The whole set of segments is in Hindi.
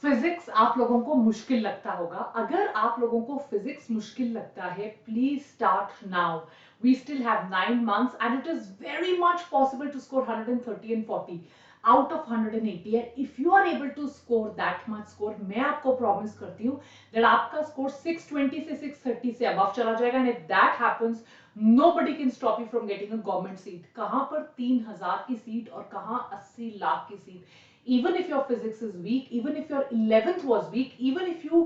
फिजिक्स आप लोगों को मुश्किल लगता होगा। अगर आप लोगों को फिजिक्स मुश्किल लगता है, please start now. We still have 9 months and it is very much possible to score 130 and 40 out of 180, and if you are able to score that much score, मैं आपको प्रॉमिस करती हूँ that आपका स्कोर 620 से 630 से अबव चला जाएगा, and if that happens nobody can stop you from getting a government seat। कहां पर 3000 की सीट और कहां 80 लाख की seat. Even if your physics is weak, even if your 11th was weak, even if you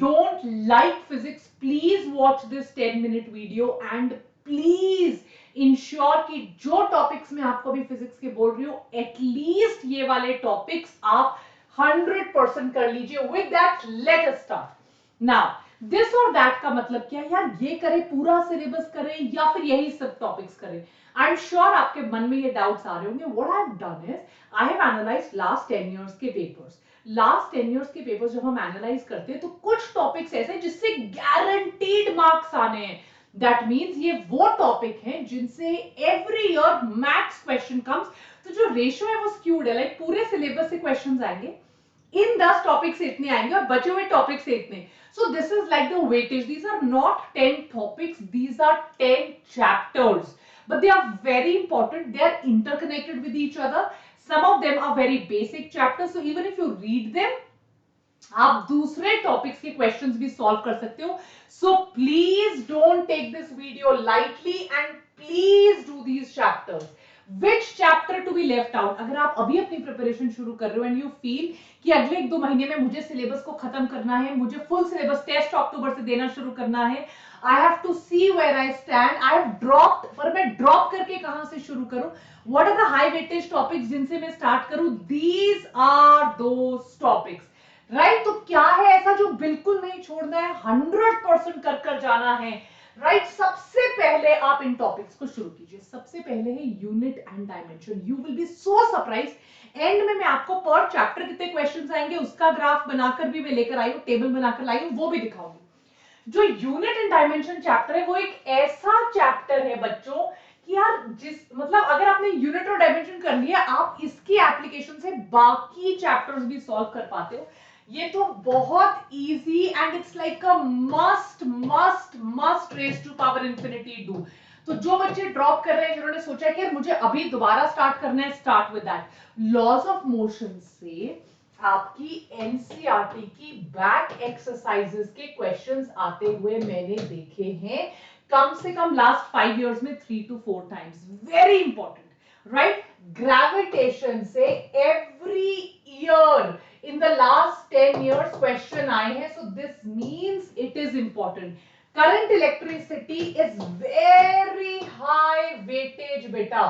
don't like physics, please watch this 10-minute video and please ensure कि जो टॉपिक्स मैं आपको भी फिजिक्स के बोल रही हूँ, एटलीस्ट ये वाले टॉपिक्स आप 100% कर लीजिए। With that let us start now. This और दैट का मतलब क्या है यार, ये करे पूरा सिलेबस करे या फिर यही सब टॉपिक्स करे। आई एम श्योर आपके मन में ये डाउट्स आ रहे होंगे। What I have done is I have analysed last 10 years के पेपर्स। लास्ट 10 years के पेपर्स जब हम एनालाइज करते हैं तो कुछ टॉपिक्स ऐसे जिससे गारंटीड मार्क्स आने हैं। दैट मीन्स ये वो टॉपिक हैं जिनसे every year maths question comes. तो जो रेशियो है वो स्क्यूड है, लाइक पूरे सिलेबस से क्वेश्चंस आएंगे, इन 10 टॉपिक से इतने आएंगे और बचे हुए टॉपिक से इतने। So this is like the weightage. These are not 10 topics, these are 10 chapters, but they are very important. They are interconnected with each other. Some of them are very basic chapters, so even if you read them, आप दूसरे टॉपिक्स के क्वेश्चंस भी सॉल्व कर सकते हो। So please don't take this video lightly and please do these chapters. Which chapter to be left out? अगर आप अभी अपनी प्रिपरेशन शुरू कर रहे हो एंड यू फील कि अगले 1-2 महीने में मुझे सिलेबस को खत्म करना है, मुझे फुल सिलेबस टेस्ट अक्टूबर से देना शुरू करना है, I have to see where I stand, I have dropped, पर मैं ड्रॉप करके कहां से शुरू करूं, what are the high weightage topics जिनसे मैं स्टार्ट करूं, these are those topics, right. तो क्या है ऐसा जो बिल्कुल नहीं छोड़ना है, 100% कर जाना है, राइट। सबसे पहले आप इन टॉपिक्स को शुरू कीजिए। सबसे पहले है unit and dimension. You will be so surprise, and में मैं आपको पर चैप्टर कितने क्वेश्चंस आएंगे उसका ग्राफ बनाकर भी मैं लेकर आई हूं, टेबल बनाकर लाई हूं, वो भी दिखाऊंगी। जो यूनिट एंड डायमेंशन चैप्टर है वो एक ऐसा चैप्टर है बच्चों कि यार जिस मतलब अगर आपने यूनिट और डायमेंशन कर लिया, आप इसकी एप्लीकेशन से बाकी चैप्टर्स भी सॉल्व कर पाते हो। ये तो बहुत easy and it's like a must must must raise to power infinity do. तो जो बच्चे ड्रॉप कर रहे हैं, जिन्होंने सोचा कि यार मुझे अभी दोबारा स्टार्ट करना है, start with that. Laws of motion से आपकी एनसीईआरटी की बैक एक्सरसाइजेस के क्वेश्चंस आते हुए मैंने देखे हैं कम से कम लास्ट 5 years में 3 to 4 times। Very important, right. Gravitation से every year in the last 10 years question आए हैं, so this means it is important। current electricity is very high weightage बेटा।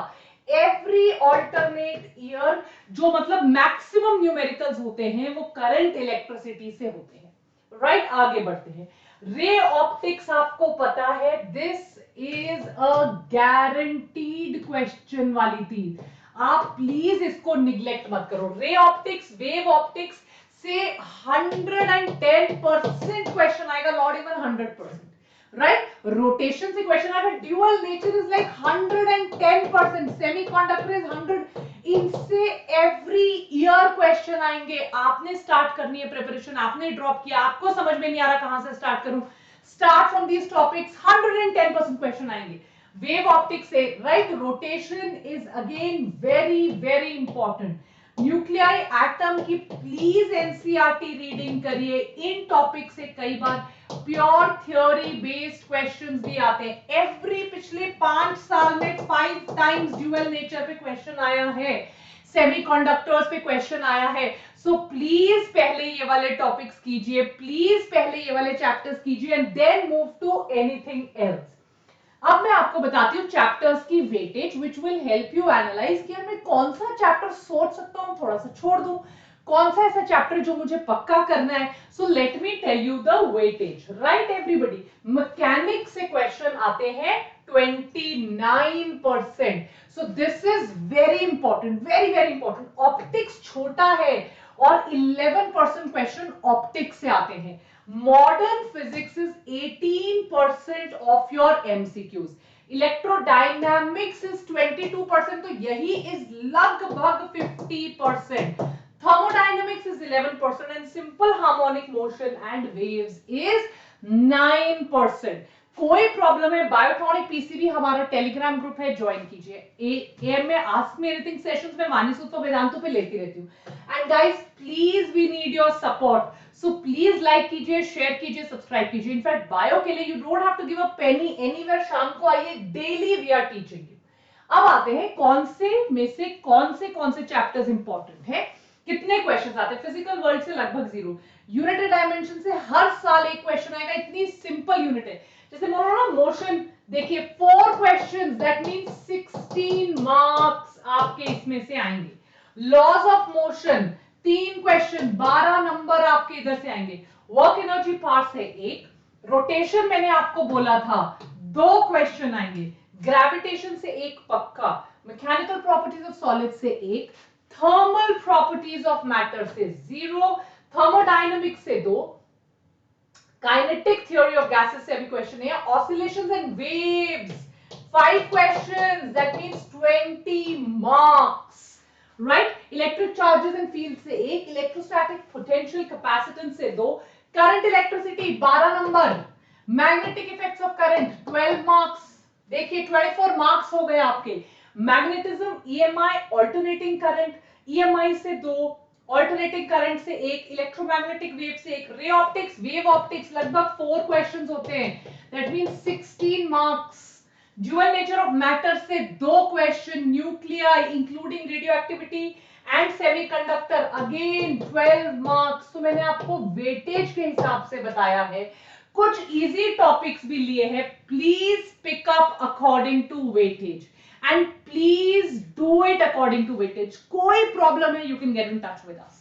every alternate year जो मतलब मैक्सिमम न्यूमेरिकल्स होते हैं वो करंट इलेक्ट्रिसिटी से होते हैं, राइट। आगे बढ़ते हैं। रे ऑप्टिक्स आपको पता है, this is a guaranteed question वाली थी। आप प्लीज इसको निग्लेक्ट मत करो। रे ऑप्टिक्स, वेव ऑप्टिक्स से 110% क्वेश्चन आएगा, नॉट इवन 100%, राइट। रोटेशन से क्वेश्चन आएगा, dual nature is like 110%, semiconductor is 100। इनसे एवरी ईयर क्वेश्चन आएंगे। आपने स्टार्ट करनी है प्रिपरेशन, आपने ड्रॉप किया, आपको समझ में नहीं आ रहा कहां से स्टार्ट करूं, start from these topics, 110% question आएंगे। वेव ऑप्टिक्स से, right. Rotation is again very very important. Nuclei atom की प्लीज एनसीईआरटी रीडिंग करिए। इन टॉपिक से कई बार प्योर थ्योरी बेस्ड क्वेश्चंस भी आते हैं। एवरी पिछले 5 साल में 5 times ड्यूअल नेचर पे क्वेश्चन आया है, सेमीकंडक्टर्स पे क्वेश्चन आया है। सो प्लीज पहले ये वाले टॉपिक्स कीजिए, प्लीज पहले ये वाले चैप्टर्स कीजिए and then move to anything else. अब मैं आपको बताती हूँ चैप्टर्स की weightage which will help you analyse कि मैं कौन सा चैप्टर सोच सकता हूँ, थोड़ा सा छोड़ दूं, कौन सा ऐसा चैप्टर जो मुझे पक्का करना है। So let me tell you the weightage, right everybody. Mechanics से क्वेश्चन आते हैं 29%। So this is very important, very very important. Optics छोटा है और 11% क्वेश्चन ऑप्टिक्स से आते हैं। Modern physics is 18% of your MCQs. Electrodynamics is 22%, तो यही इज लगभग 50%। Thermodynamics is 11% and simple harmonic motion and waves is 9%. कोई प्रॉब्लम है, बायोट्रॉनिक पीसीबी हमारा टेलीग्राम ग्रुप है, ज्वाइन कीजिए। एएम में आस्क मी एनीथिंग सेशंस में वानी सूत्र वेदांतों पे लेती रहती हूँ। And guys please we need your support, so please like कीजिए, शेयर कीजिए, सब्सक्राइब कीजिए। इनफैक्ट बायो के लिए you don't have to give a penny anywhere, शाम को आइए, daily we are teaching you. अब आते हैं कौन से चैप्टर्स इंपॉर्टेंट है, कितने क्वेश्चंस आते हैं। फिजिकल वर्ल्ड से लगभग 0, यूनिट डायमेंशन से हर साल एक क्वेश्चन आएगा, इतनी सिंपल यूनिट है। जैसे मोशन, देखिए 4 क्वेश्चंस, दैट मींस 16 मार्क्स आपके इसमें से आएंगे। Laws of motion 3 question, 12 number आपके इधर से आएंगे। वर्क एनर्जी पार्ट्स है 1, रोटेशन मैंने आपको बोला था 2 क्वेश्चन आएंगे, ग्रेविटेशन से 1 पक्का, मैकेनिकल प्रॉपर्टीज ऑफ सॉलिड से 1, थर्मल प्रॉपर्टीज ऑफ मैटर से 0, थर्मोडायनामिक्स से 2, काइनेटिक थ्योरी ऑफ गैसेस से अभी क्वेश्चन है, oscillations and waves 5 questions, that means 20 marks, right. Electric charges and field से 1, इलेक्ट्रोस्टैटिक पोटेंशियल कैपेसिटेंस से 2, current electricity 12 number, magnetic effects of current 12 marks, देखिए 24 मार्क्स हो गए आपके। Magnetism, EMI, alternating current, EMI से 2, ऑल्टरनेटिंग करंट से 1, इलेक्ट्रोमैग्नेटिक वेव से 1, रे ऑप्टिक्स, वेव ऑप्टिक्स लगभग 4 क्वेश्चंस होते हैं, that means 16 marks. Dual nature of matter से 2 question, nuclear including radio activity and semiconductor again 12 marks. तो मैंने आपको वेटेज के हिसाब से बताया है, कुछ इजी टॉपिक्स भी लिए हैं, please pick up according to weightage and please do it according to weightage। कोई प्रॉब्लम है, you can get in touch with us।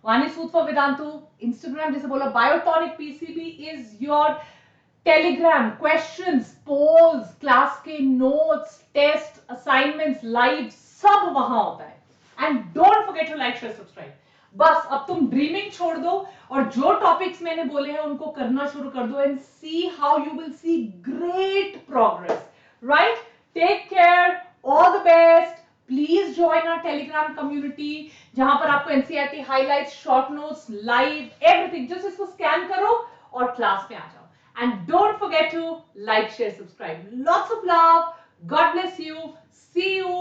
वानी सूद फॉर वेदांतु, इंस्टाग्राम जैसे बोला, Biotonic PCB is your Telegram, questions, polls, class के नोट्स, टेस्ट, असाइनमेंट्स, लाइव सब वहां होता है। And don't forget to like, share, subscribe. बस अब तुम ड्रीमिंग छोड़ दो और जो टॉपिक्स मैंने बोले हैं उनको करना शुरू कर दो, and see how you will see great progress, right. Take care, all the best। Please join our Telegram community जहां पर आपको NCERT highlights, short notes, live, everything। just इसको स्कैन करो और क्लास में आ जाओ। And don't forget to like, share, subscribe। Lots of love, God bless you, see you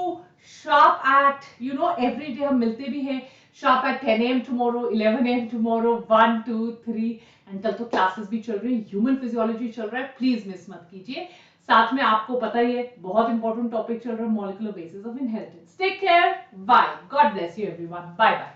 sharp at, every day हम मिलते भी हैं, sharp at 10 AM tomorrow, 11 AM tomorrow, 1, 2, 3 and कल तो क्लासेस भी चल रही है, ह्यूमन फिजियोलॉजी चल रहा है, प्लीज मिस मत कीजिए। साथ में आपको पता ही है बहुत इंपॉर्टेंट टॉपिक चल रहा है, molecular basis of inheritance. Take care, bye, God bless you everyone, bye bye.